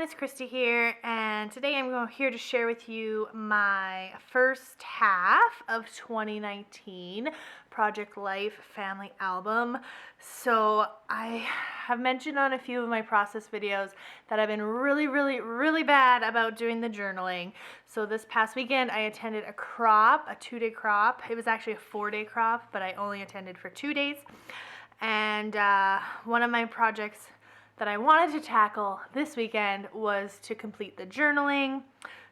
everyone, it's Christy here, and today I'm here to share with you my first half of 2019 Project Life Family Album. So I have mentioned on a few of my process videos that I've been really bad about doing the journaling. So this past weekend I attended a crop, a 2-day crop. It was actually a 4-day crop, but I only attended for 2 days. And one of my projects that I wanted to tackle this weekend was to complete the journaling.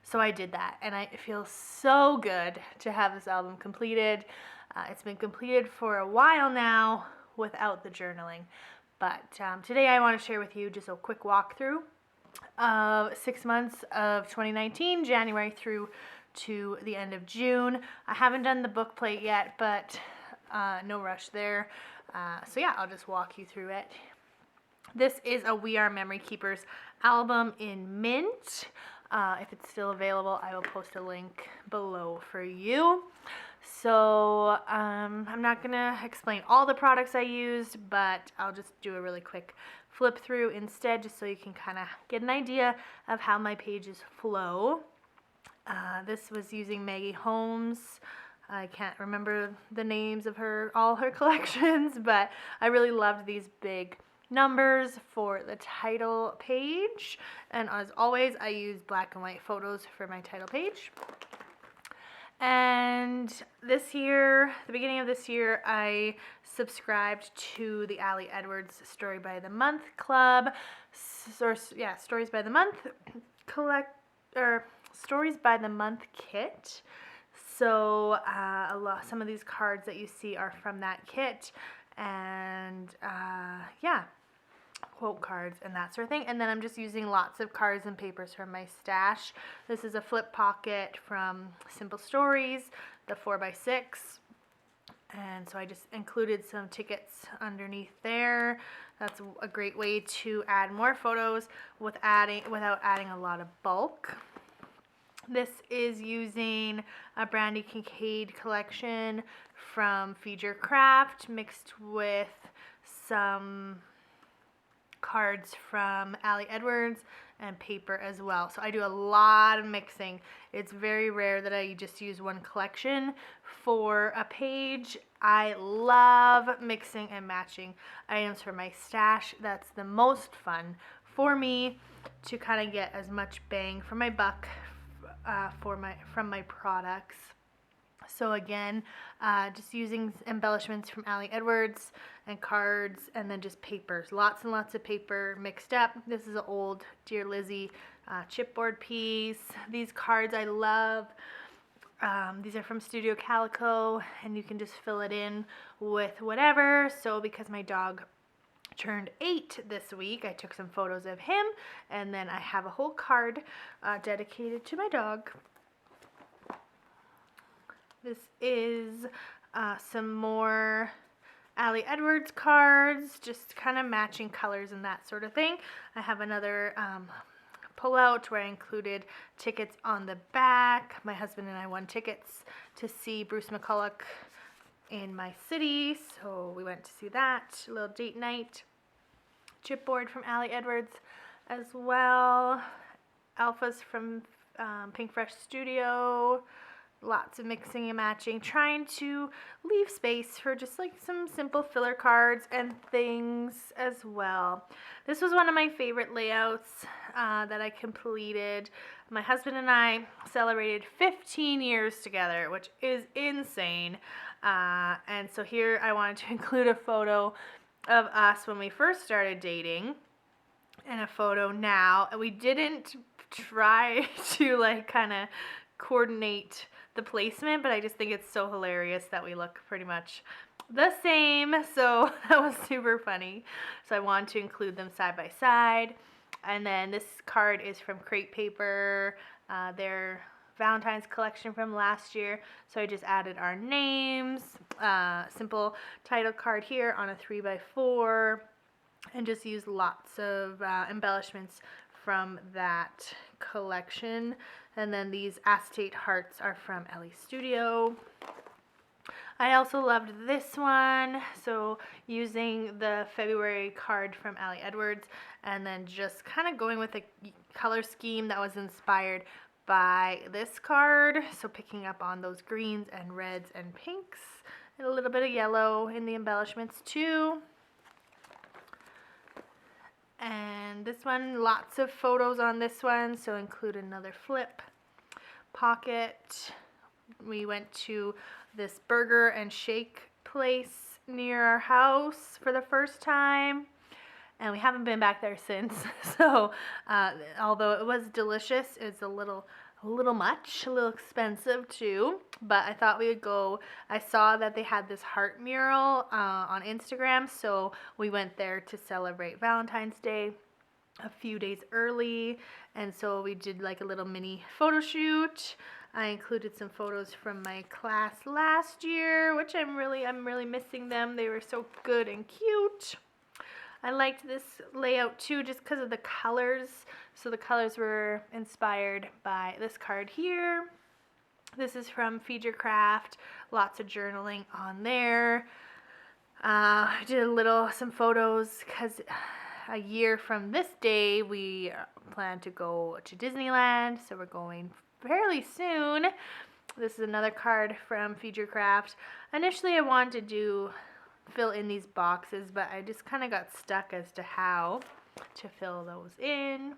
So I did that, and it feels so good to have this album completed. It's been completed for a while now without the journaling. But today I want to share with you just a quick walkthrough of 6 months of 2019, January through to the end of June. I haven't done the book plate yet, but no rush there. So yeah, I'll just walk you through it. This is a We Are Memory Keepers album in mint. If it's still available, I will post a link below for you. So I'm not going to explain all the products I used, but I'll just do a really quick flip through instead, just so you can kind of get an idea of how my pages flow. This was using Maggie Holmes. I can't remember the names of all her collections, but I really loved these big numbers for the title page, and as always I use black and white photos for my title page. And this year, the beginning of this year, I subscribed to the Ali Edwards Story by the Month Club, Stories by the Month Stories by the Month kit. So some of these cards that you see are from that kit, and quote cards and that sort of thing. And then I'm just using lots of cards and papers from my stash. This is a flip pocket from Simple Stories, the 4x6, and so I just included some tickets underneath there. That's a great way to add more photos without adding a lot of bulk. This is using a Brandy Kincaid collection from Feed Your Craft mixed with some cards from Ali Edwards and paper as well. So I do a lot of mixing. It's very rare that I just use one collection for a page. I love mixing and matching items for my stash. That's the most fun for me, to kind of get as much bang for my buck from my products. So again, just using embellishments from Ali Edwards and cards, and then just papers. Lots and lots of paper mixed up. This is an old Dear Lizzie chipboard piece. These cards I love. These are from Studio Calico, and you can just fill it in with whatever. So because my dog turned 8 this week, I took some photos of him, and then I have a whole card dedicated to my dog. This is some more Ali Edwards cards, just kind of matching colors and that sort of thing. I have another pull-out where I included tickets on the back. My husband and I won tickets to see Bruce McCulloch in my city, so we went to see that. A little date night. Chipboard from Ali Edwards as well. Alphas from Pink Fresh Studio. Lots of mixing and matching, trying to leave space for just like some simple filler cards and things as well. This was one of my favorite layouts that I completed. My husband and I celebrated 15 years together, which is insane. And so here I wanted to include a photo of us when we first started dating and a photo now. And we didn't try to like kind of coordinate the placement, but I just think it's so hilarious that we look pretty much the same. So that was super funny. So I wanted to include them side by side. And then this card is from Crate Paper, their Valentine's collection from last year. So I just added our names, simple title card here on a 3x4, and just used lots of embellishments from that collection. And then these acetate hearts are from Ellie Studio. I also loved this one. So using the February card from Ali Edwards and then just kind of going with a color scheme that was inspired by this card. So picking up on those greens and reds and pinks and a little bit of yellow in the embellishments too. And this one, lots of photos on this one, so include another flip pocket. We went to this burger and shake place near our house for the first time, and we haven't been back there since. So although it was delicious, it's a little much, a little expensive too, but I thought we would go. I saw that they had this heart mural on Instagram, so we went there to celebrate Valentine's Day a few days early, and so we did like a little mini photo shoot. I included some photos from my class last year, which I'm really missing them. They were so good and cute. I liked this layout too just because of the colors. So the colors were inspired by this card here. This is from Feed Your Craft. Lots of journaling on there. I did some photos because a year from this day we plan to go to Disneyland. So we're going fairly soon. This is another card from Feed Your Craft. Initially I wanted to fill in these boxes, but I just kind of got stuck as to how to fill those in.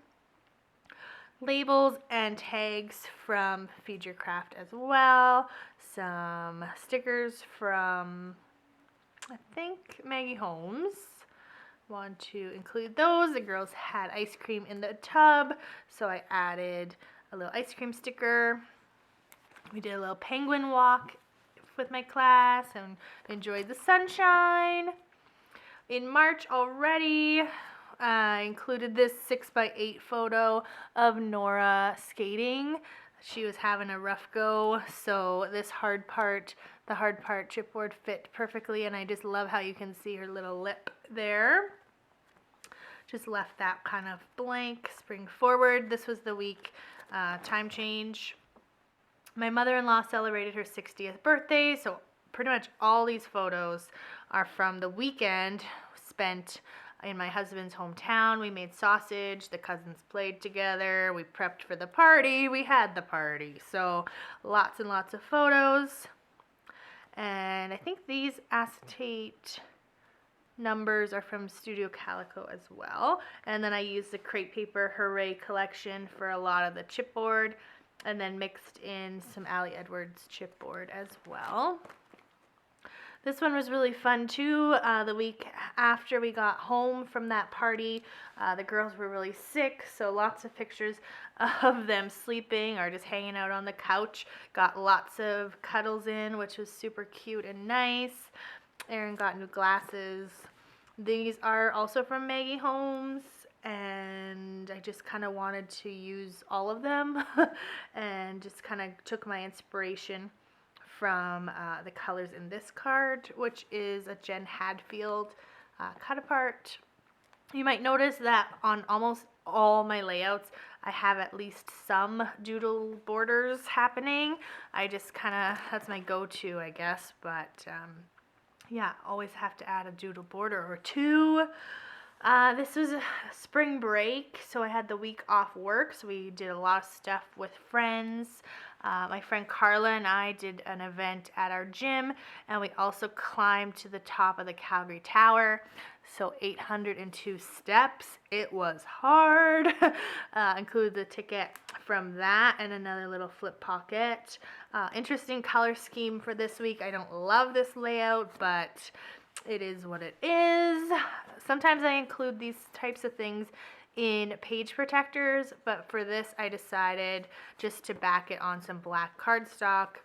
Labels and tags from Feed Your Craft as well. Some stickers from, I think, Maggie Holmes. Want to include those. The girls had ice cream in the tub, so I added a little ice cream sticker. We did a little penguin walk with my class and enjoyed the sunshine. In March already, I included this 6x8 photo of Nora skating. She was having a rough go, so this the hard part chipboard fit perfectly, and I just love how you can see her little lip there. Just left that kind of blank. Spring forward. This was the week time change. My mother-in-law celebrated her 60th birthday, so pretty much all these photos are from the weekend spent in my husband's hometown. We made sausage, the cousins played together, we prepped for the party, we had the party. So lots and lots of photos. And I think these acetate numbers are from Studio Calico as well. And then I used the crepe paper Hooray collection for a lot of the chipboard, and then mixed in some Ali Edwards chipboard as well. This one was really fun too. The week after we got home from that party, the girls were really sick, so lots of pictures of them sleeping or just hanging out on the couch. Got lots of cuddles in, which was super cute and nice. Erin got new glasses. These are also from Maggie Holmes, and I just kind of wanted to use all of them and just kind of took my inspiration from the colors in this card, which is a Jen Hadfield cut apart. You might notice that on almost all my layouts I have at least some doodle borders happening. I just kind of, that's my go-to, I guess, but yeah, always have to add a doodle border or two. This was a spring break, so I had the week off work, so we did a lot of stuff with friends. My friend Carla and I did an event at our gym, and we also climbed to the top of the Calgary Tower, so 802 steps. It was hard. Included the ticket from that and another little flip pocket. Interesting color scheme for this week. I don't love this layout, but it is what it is. Sometimes I include these types of things in page protectors, but for this I decided just to back it on some black cardstock,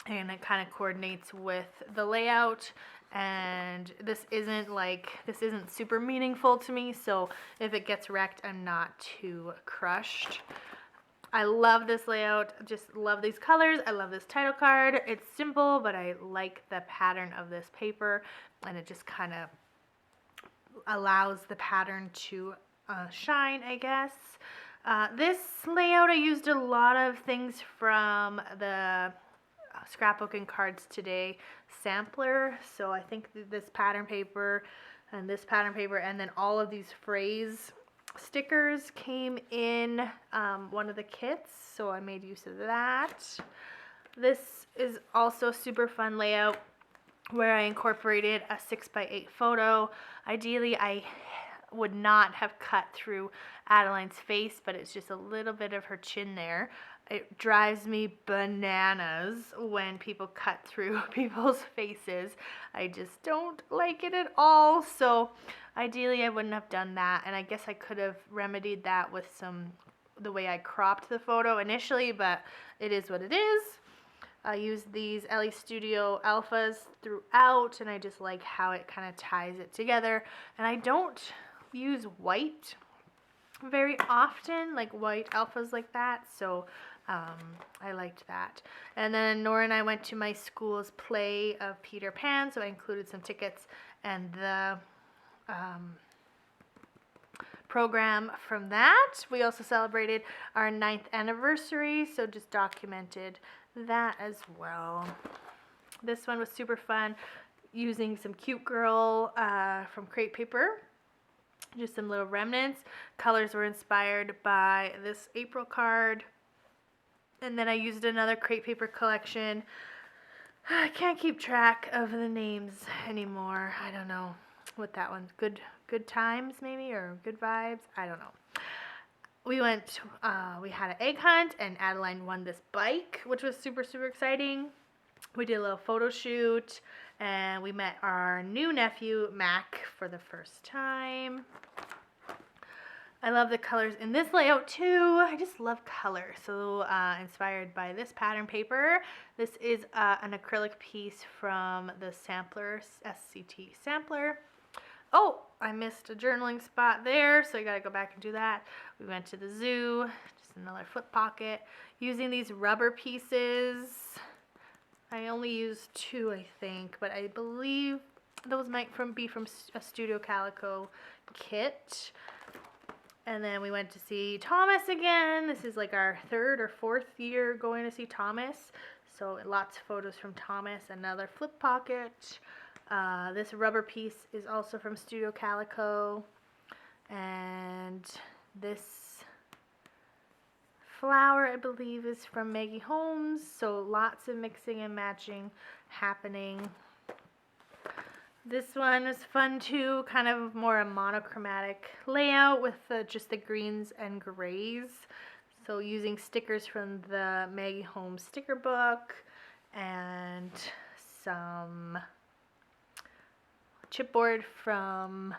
and it kind of coordinates with the layout. And this isn't super meaningful to me, so if it gets wrecked, I'm not too crushed. I love this layout, just love these colors. I love this title card. It's simple, but I like the pattern of this paper, and it just kind of allows the pattern to shine, I guess. This layout, I used a lot of things from the scrapbooking cards today sampler. So I think this pattern paper and this pattern paper and then all of these phrase stickers came in one of the kits, so I made use of that. This is also a super fun layout where I incorporated a 6x8 photo. Ideally, I would not have cut through Adeline's face, but it's just a little bit of her chin there. It drives me bananas when people cut through people's faces. I just don't like it at all. So ideally I wouldn't have done that, and I guess I could have remedied that with the way I cropped the photo initially, but it is what it is. I use these LE Studio Alphas throughout, and I just like how it kind of ties it together. And I don't use white very often, like white alphas like that, so I liked that. And then Nora and I went to my school's play of Peter Pan, so I included some tickets and the program from that. We also celebrated our 9th anniversary, so just documented that as well. This one was super fun, using some Cute Girl from crepe paper. Just some little remnants. Colors were inspired by this April card. And then I used another crepe paper collection. I can't keep track of the names anymore. I don't know what that one's. Good Times maybe, or Good Vibes. I don't know. We had an egg hunt, and Adeline won this bike, which was super, super exciting. We did a little photo shoot, and we met our new nephew, Mac, for the first time. I love the colors in this layout too. I just love color. So inspired by this pattern paper. This is an acrylic piece from the sampler, SCT sampler. Oh, I missed a journaling spot there, so I gotta go back and do that. We went to the zoo, just another flip pocket. Using these rubber pieces. I only used 2, I think, but I believe those might be from a Studio Calico kit. And then we went to see Thomas again. This is like our 3rd or 4th year going to see Thomas. So lots of photos from Thomas. Another flip pocket. This rubber piece is also from Studio Calico. And this flower, I believe, is from Maggie Holmes. So lots of mixing and matching happening. This one was fun too, kind of more a monochromatic layout with just the greens and grays. So using stickers from the Maggie Holmes sticker book and some chipboard from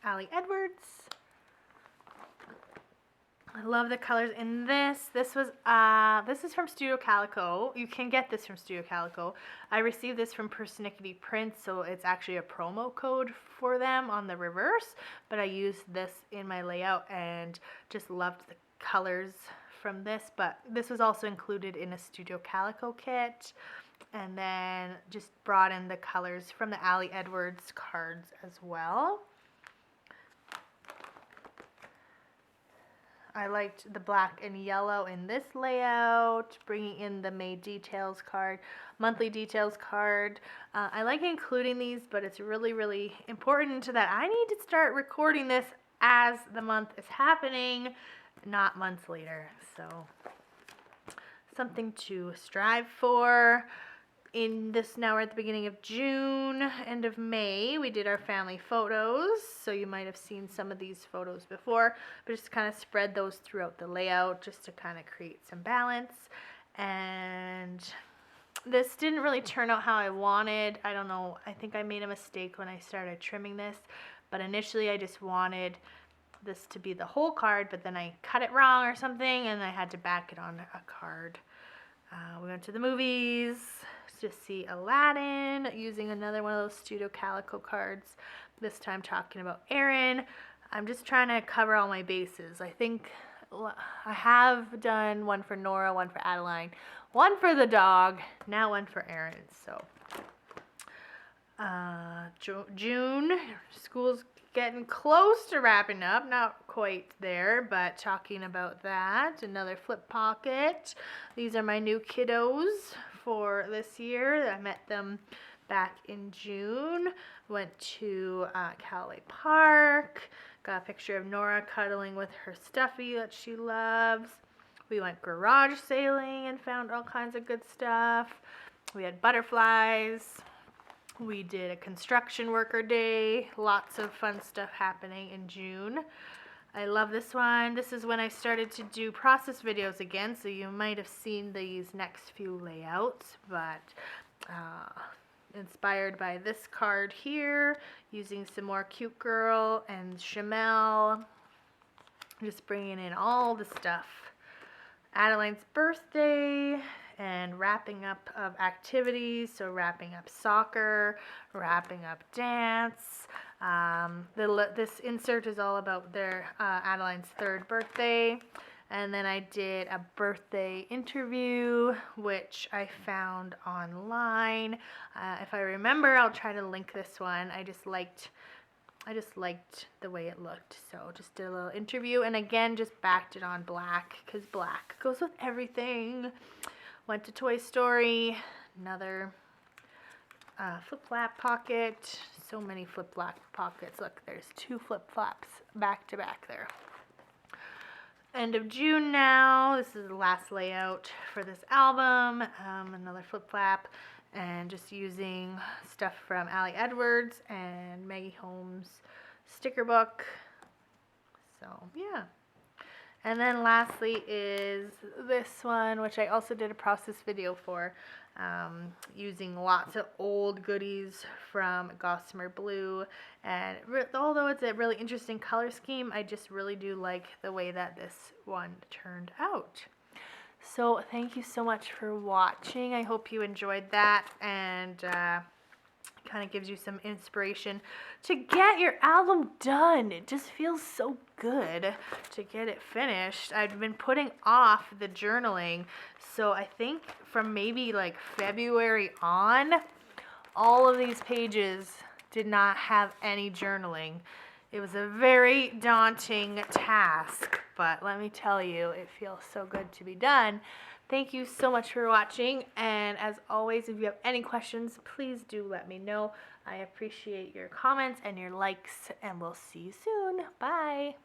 Ali Edwards. I love the colors in this. This is from Studio Calico. You can get this from Studio Calico. I received this from Persnickety Prints, so it's actually a promo code for them on the reverse. But I used this in my layout and just loved the colors from this. But this was also included in a Studio Calico kit. And then just brought in the colors from the Ali Edwards cards as well. I liked the black and yellow in this layout, bringing in the May Details card, monthly details card. I like including these, but it's really, really important that I need to start recording this as the month is happening, not months later. So something to strive for. Now we're at the beginning of June, end of May, we did our family photos, so you might have seen some of these photos before, but just kind of spread those throughout the layout just to kind of create some balance. And this didn't really turn out how I wanted. I don't know, I think I made a mistake when I started trimming this, but initially I just wanted this to be the whole card, but then I cut it wrong or something, and I had to back it on a card. We went to the movies to see Aladdin, using another one of those Studio Calico cards, this time talking about Aaron. I'm just trying to cover all my bases. I think I have done one for Nora, one for Adeline, one for the dog, now one for Aaron. So June, school's getting close to wrapping up, not quite there, but talking about that. Another flip pocket. These are my new kiddos for this year. I met them back in June. Went to Callaway Park. Got a picture of Nora cuddling with her stuffy that she loves. We went garage sailing and found all kinds of good stuff. We had butterflies. We did a construction worker day. Lots of fun stuff happening in June. I love this one. This is when I started to do process videos again, so you might have seen these next few layouts, but inspired by this card here, using some more Cute Girl and Chamel, just bringing in all the stuff. Adeline's birthday and wrapping up of activities, so wrapping up soccer, wrapping up dance. This insert is all about their Adeline's 3rd birthday. And then I did a birthday interview, which I found online. If I remember, I'll try to link this one. I just liked the way it looked, so just did a little interview, and again just backed it on black because black goes with everything. Went to Toy Story, another flip-flap pocket. So many flip-flap pockets. Look, there's 2 flip-flops back to back there. End of June now. This is the last layout for this album. Another flip-flap. And just using stuff from Ali Edwards and Maggie Holmes' sticker book. So, yeah. And then lastly is this one, which I also did a process video for, using lots of old goodies from Gossamer Blue. And although it's a really interesting color scheme, I just really do like the way that this one turned out. So thank you so much for watching. I hope you enjoyed that, and kind of gives you some inspiration to get your album done. It just feels so good to get it finished. I've been putting off the journaling, so I think from maybe like February on, all of these pages did not have any journaling. It was a very daunting task, but let me tell you, it feels so good to be done. Thank you so much for watching, and as always, if you have any questions, please do let me know. I appreciate your comments and your likes, and we'll see you soon. Bye!